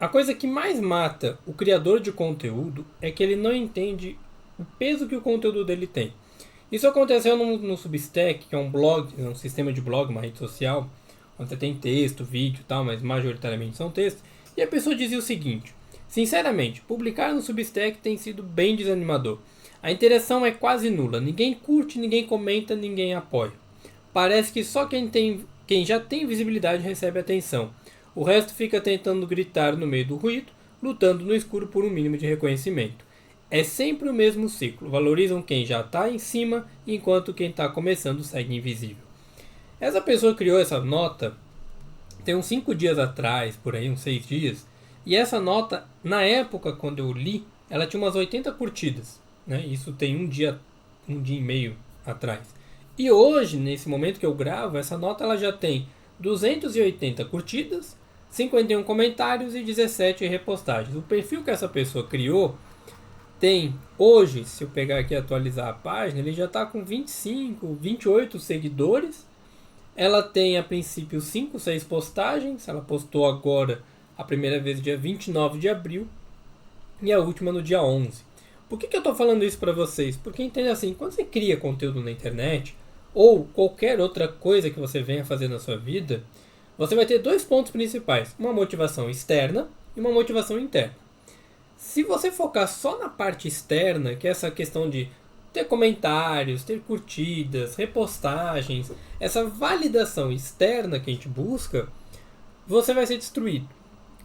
A coisa que mais mata o criador de conteúdo é que ele não entende o peso que o conteúdo dele tem. Isso aconteceu no Substack, que é um blog, um sistema de blog, uma rede social, onde você tem texto, vídeo e tal, mas majoritariamente são textos. E a pessoa dizia o seguinte: sinceramente, publicar no Substack tem sido bem desanimador. A interação é quase nula, ninguém curte, ninguém comenta, ninguém apoia. Parece que só quem já tem visibilidade recebe atenção. O resto fica tentando gritar no meio do ruído, lutando no escuro por um mínimo de reconhecimento. É sempre o mesmo ciclo. Valorizam quem já está em cima, enquanto quem está começando segue invisível. Essa pessoa criou essa nota tem uns 5 dias atrás, por aí, uns 6 dias. E essa nota, na época, quando eu li, ela tinha umas 80 curtidas. Né? Isso tem um dia e meio atrás. E hoje, nesse momento que eu gravo, essa nota ela já tem 280 curtidas, 51 comentários e 17 repostagens. O perfil que essa pessoa criou tem, hoje, se eu pegar aqui e atualizar a página, ele já está com 25, 28 seguidores. Ela tem, a princípio, 5, 6 postagens. Ela postou agora, a primeira vez, dia 29 de abril. E a última no dia 11. Por que eu estou falando isso para vocês? Porque entende assim, quando você cria conteúdo na internet, ou qualquer outra coisa que você venha fazer na sua vida, você vai ter dois pontos principais. Uma motivação externa e uma motivação interna. Se você focar só na parte externa, que é essa questão de ter comentários, ter curtidas, repostagens, essa validação externa que a gente busca, você vai ser destruído.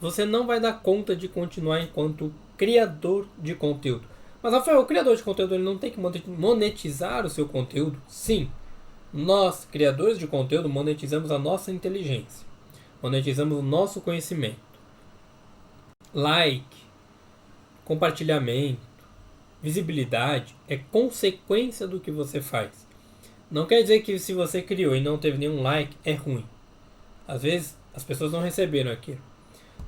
Você não vai dar conta de continuar enquanto criador de conteúdo. Mas, Rafael, o criador de conteúdo ele não tem que monetizar o seu conteúdo? Sim. Nós, criadores de conteúdo, monetizamos a nossa inteligência. Monetizamos o nosso conhecimento. Like, compartilhamento, visibilidade é consequência do que você faz. Não quer dizer que se você criou e não teve nenhum like, é ruim. Às vezes, as pessoas não receberam aquilo.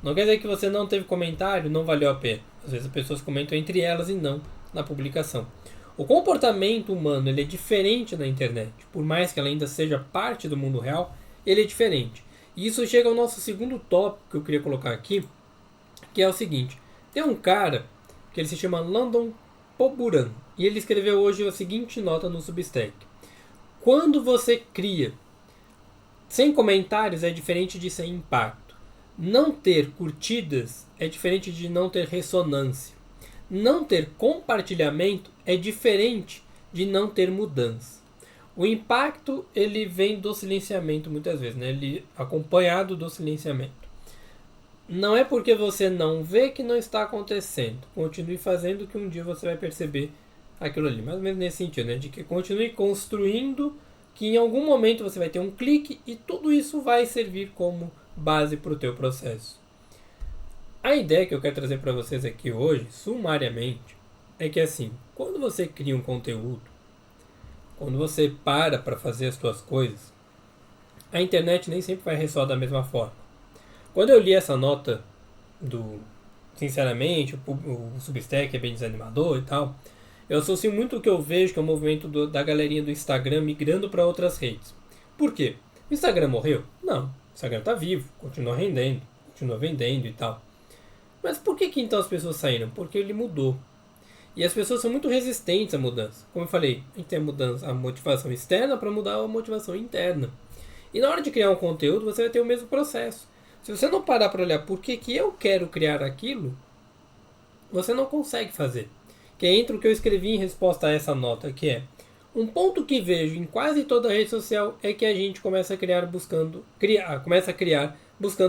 Não quer dizer que você não teve comentário, não valeu a pena. Às vezes as pessoas comentam entre elas e não na publicação. O comportamento humano ele é diferente na internet. Por mais que ela ainda seja parte do mundo real, ele é diferente. E isso chega ao nosso segundo tópico que eu queria colocar aqui, que é o seguinte. Tem um cara que ele se chama Landon Poburan e ele escreveu hoje a seguinte nota no Substack. Quando você cria sem comentários é diferente de sem impacto. Não ter curtidas é diferente de não ter ressonância. Não ter compartilhamento é diferente de não ter mudança. O impacto ele vem do silenciamento muitas vezes, né? Ele acompanhado do silenciamento. Não é porque você não vê que não está acontecendo. Continue fazendo que um dia você vai perceber aquilo ali. Mais ou menos nesse sentido, né? De que continue construindo, que em algum momento você vai ter um clique e tudo isso vai servir como base para o teu processo. A ideia que eu quero trazer para vocês aqui hoje, sumariamente, é que assim, quando você cria um conteúdo, quando você para fazer as suas coisas, a internet nem sempre vai ressoar da mesma forma. Quando eu li essa nota do, sinceramente, o Substack é bem desanimador e tal, eu associo muito o que eu vejo que é o movimento da galerinha do Instagram migrando para outras redes. Por quê? O Instagram morreu? Não. O Instagram está vivo, continua rendendo, continua vendendo e tal. Mas por que então as pessoas saíram? Porque ele mudou. E as pessoas são muito resistentes à mudança. Como eu falei, a gente tem a mudança, a motivação externa para mudar a motivação interna. E na hora de criar um conteúdo, você vai ter o mesmo processo. Se você não parar para olhar por que eu quero criar aquilo, você não consegue fazer. Que entra o que eu escrevi em resposta a essa nota, que é um ponto que vejo em quase toda rede social é que a gente começa a criar buscando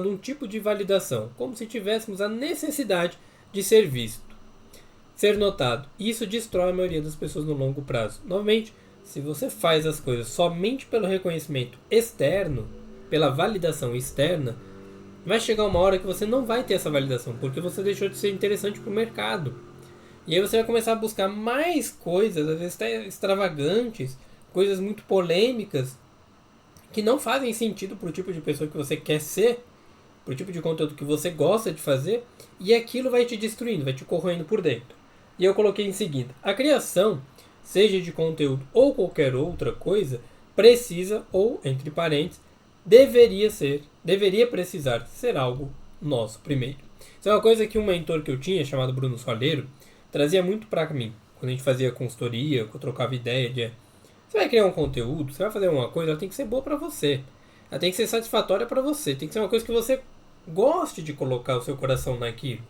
um tipo de validação, como se tivéssemos a necessidade de ser visto, ser notado. Isso destrói a maioria das pessoas no longo prazo. Novamente, se você faz as coisas somente pelo reconhecimento externo, pela validação externa, vai chegar uma hora que você não vai ter essa validação, porque você deixou de ser interessante para o mercado. E aí você vai começar a buscar mais coisas, às vezes até extravagantes, coisas muito polêmicas, que não fazem sentido para o tipo de pessoa que você quer ser, para o tipo de conteúdo que você gosta de fazer, e aquilo vai te destruindo, vai te corroendo por dentro. E eu coloquei em seguida, a criação, seja de conteúdo ou qualquer outra coisa, precisa, ou entre parênteses, deveria precisar ser algo nosso primeiro. Isso é uma coisa que um mentor que eu tinha, chamado Bruno Soleiro, trazia muito pra mim. Quando a gente fazia consultoria, eu trocava ideia de... Você vai criar um conteúdo, você vai fazer uma coisa, ela tem que ser boa pra você. Ela tem que ser satisfatória pra você. Tem que ser uma coisa que você goste de colocar o seu coração naquilo.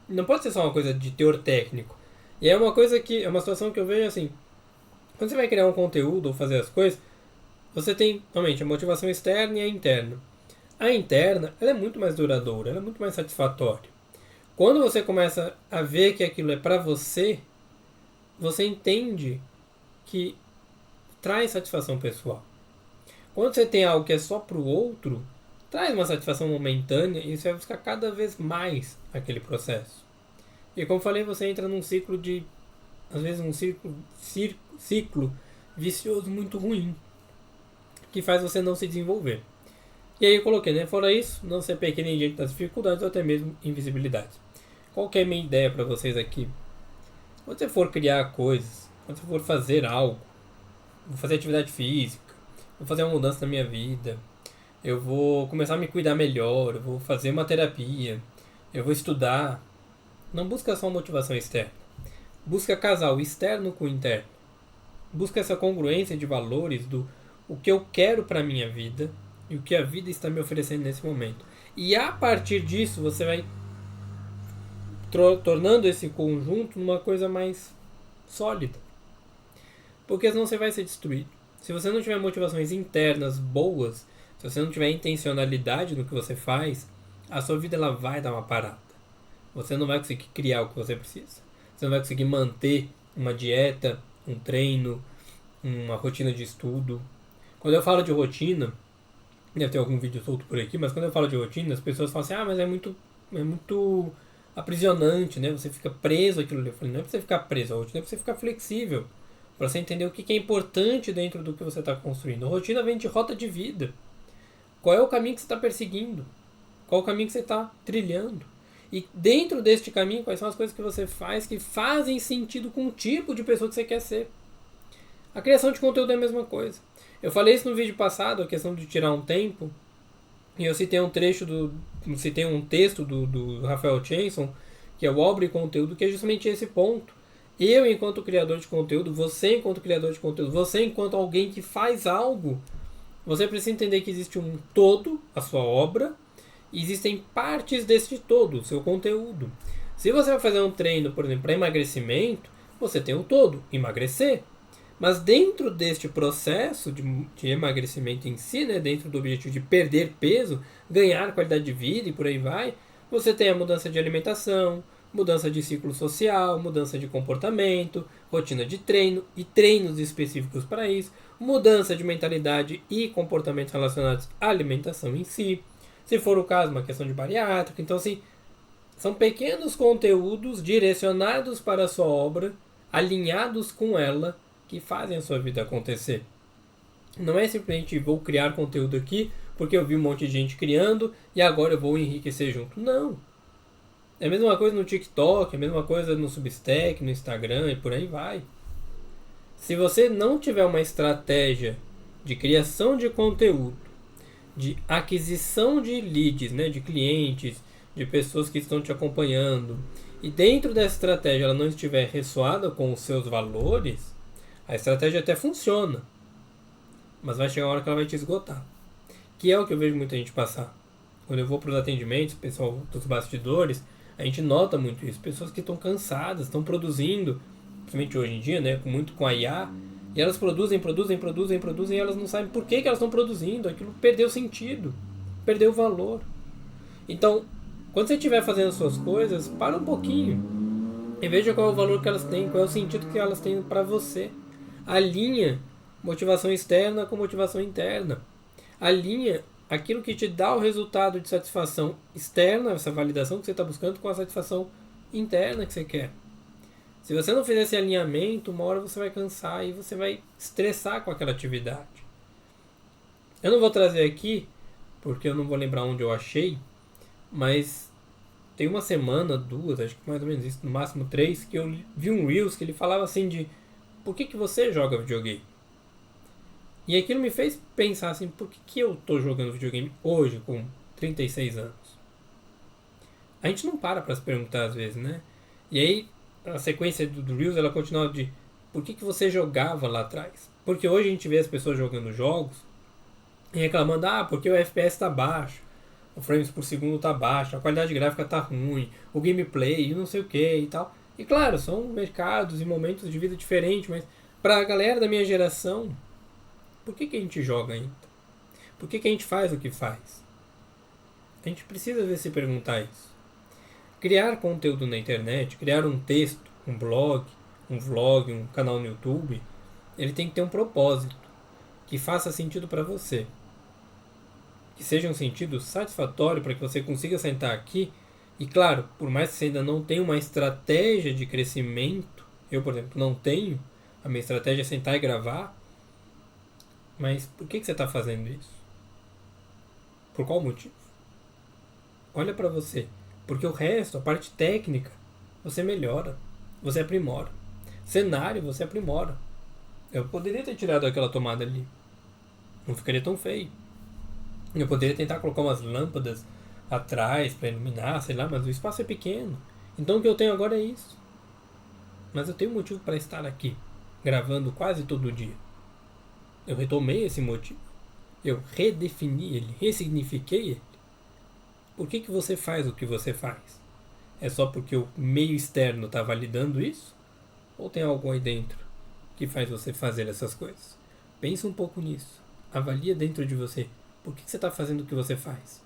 Não pode ser só uma coisa de teor técnico. E é uma coisa que... É uma situação que eu vejo assim... Quando você vai criar um conteúdo ou fazer as coisas, você tem, realmente, a motivação externa e a interna. A interna, ela é muito mais duradoura, ela é muito mais satisfatória. Quando você começa a ver que aquilo é pra você, você entende que traz satisfação pessoal. Quando você tem algo que é só pro outro, traz uma satisfação momentânea e você vai buscar cada vez mais aquele processo. E como falei, você entra num ciclo de... Às vezes um ciclo vicioso muito ruim, que faz você não se desenvolver. E aí eu coloquei, né? Fora isso, não ser pequeno diante das dificuldades ou até mesmo invisibilidade. Qual que é a minha ideia para vocês aqui? Quando você for criar coisas, quando você for fazer algo, vou fazer atividade física, vou fazer uma mudança na minha vida, eu vou começar a me cuidar melhor, eu vou fazer uma terapia, eu vou estudar. Não busca só motivação externa. Busca casar o externo com o interno. Busca essa congruência de valores do o que eu quero para minha vida e o que a vida está me oferecendo nesse momento. E a partir disso você vai tornando esse conjunto numa coisa mais sólida. Porque senão você vai ser destruído. Se você não tiver motivações internas boas, se você não tiver intencionalidade no que você faz, a sua vida ela vai dar uma parada. Você não vai conseguir criar o que você precisa. Você não vai conseguir manter uma dieta, um treino, uma rotina de estudo. Quando eu falo de rotina, deve ter algum vídeo solto por aqui, mas quando eu falo de rotina, as pessoas falam assim, mas é muito aprisionante, né? Você fica preso àquilo ali. Eu falei, não é pra você ficar preso, a rotina é pra você ficar flexível. Pra você entender o que é importante dentro do que você está construindo. A rotina vem de rota de vida. Qual é o caminho que você está perseguindo? Qual é o caminho que você está trilhando? E dentro deste caminho, quais são as coisas que você faz que fazem sentido com o tipo de pessoa que você quer ser? A criação de conteúdo é a mesma coisa. Eu falei isso no vídeo passado, a questão de tirar um tempo. E eu citei um citei um texto do Rafael Chanson, que é o Obre Conteúdo, que é justamente esse ponto. Eu, enquanto criador de conteúdo, você, enquanto criador de conteúdo, você, enquanto alguém que faz algo, você precisa entender que existe um todo, a sua obra, e existem partes desse todo, o seu conteúdo. Se você vai fazer um treino, por exemplo, para emagrecimento, você tem o todo, emagrecer. Mas dentro deste processo de emagrecimento em si, né, dentro do objetivo de perder peso, ganhar qualidade de vida e por aí vai, você tem a mudança de alimentação, mudança de ciclo social, mudança de comportamento, rotina de treino e treinos específicos para isso, mudança de mentalidade e comportamentos relacionados à alimentação em si. Se for o caso, uma questão de bariátrica. Então, assim, são pequenos conteúdos direcionados para a sua obra, alinhados com ela, que fazem a sua vida acontecer. Não é simplesmente vou criar conteúdo aqui porque eu vi um monte de gente criando e agora eu vou enriquecer junto. Não. É a mesma coisa no TikTok, é a mesma coisa no Substack, no Instagram e por aí vai. Se você não tiver uma estratégia de criação de conteúdo, de aquisição de leads, né, de clientes, de pessoas que estão te acompanhando, e dentro dessa estratégia ela não estiver ressoada com os seus valores, a estratégia até funciona, mas vai chegar uma hora que ela vai te esgotar. Que é o que eu vejo muita gente passar. Quando eu vou para os atendimentos, o pessoal dos bastidores, a gente nota muito isso. Pessoas que estão cansadas, estão produzindo, principalmente hoje em dia, né, muito com a IA, e elas produzem, e elas não sabem por que elas estão produzindo. Aquilo perdeu sentido, perdeu valor. Então, quando você estiver fazendo as suas coisas, para um pouquinho e veja qual é o valor que elas têm, qual é o sentido que elas têm para você. Alinha motivação externa com motivação interna. Alinha aquilo que te dá o resultado de satisfação externa, essa validação que você está buscando, com a satisfação interna que você quer. Se você não fizer esse alinhamento, uma hora você vai cansar e você vai estressar com aquela atividade. Eu não vou trazer aqui, porque eu não vou lembrar onde eu achei, mas tem uma semana, duas, acho que mais ou menos isso, no máximo 3, que eu vi um Reels que ele falava assim de por que você joga videogame? E aquilo me fez pensar assim, por que eu estou jogando videogame hoje, com 36 anos? A gente não para se perguntar às vezes, né? E aí, a sequência do Reels, ela continua de por que você jogava lá atrás? Porque hoje a gente vê as pessoas jogando jogos e reclamando, porque o FPS tá baixo, o frames por segundo tá baixo, a qualidade gráfica tá ruim, o gameplay, não sei o que e tal. E claro, são mercados e momentos de vida diferentes, mas pra galera da minha geração, por que a gente joga ainda? Por que a gente faz o que faz? A gente precisa às vezes se perguntar isso. Criar conteúdo na internet, criar um texto, um blog, um vlog, um canal no YouTube, ele tem que ter um propósito que faça sentido para você. Que seja um sentido satisfatório para que você consiga sentar aqui. E claro, por mais que você ainda não tenha uma estratégia de crescimento, eu, por exemplo, não tenho, a minha estratégia é sentar e gravar, mas por que você está fazendo isso? Por qual motivo? Olha para você, porque o resto, a parte técnica, você melhora, você aprimora. Cenário, você aprimora. Eu poderia ter tirado aquela tomada ali, não ficaria tão feio. Eu poderia tentar colocar umas lâmpadas atrás para iluminar, sei lá, mas o espaço é pequeno. Então o que eu tenho agora é isso. Mas eu tenho um motivo para estar aqui, gravando quase todo dia. Eu retomei esse motivo. Eu redefini ele, ressignifiquei ele. Por que você faz o que você faz? É só porque o meio externo está validando isso? Ou tem algo aí dentro que faz você fazer essas coisas? Pensa um pouco nisso. Avalia dentro de você. Por que você está fazendo o que você faz?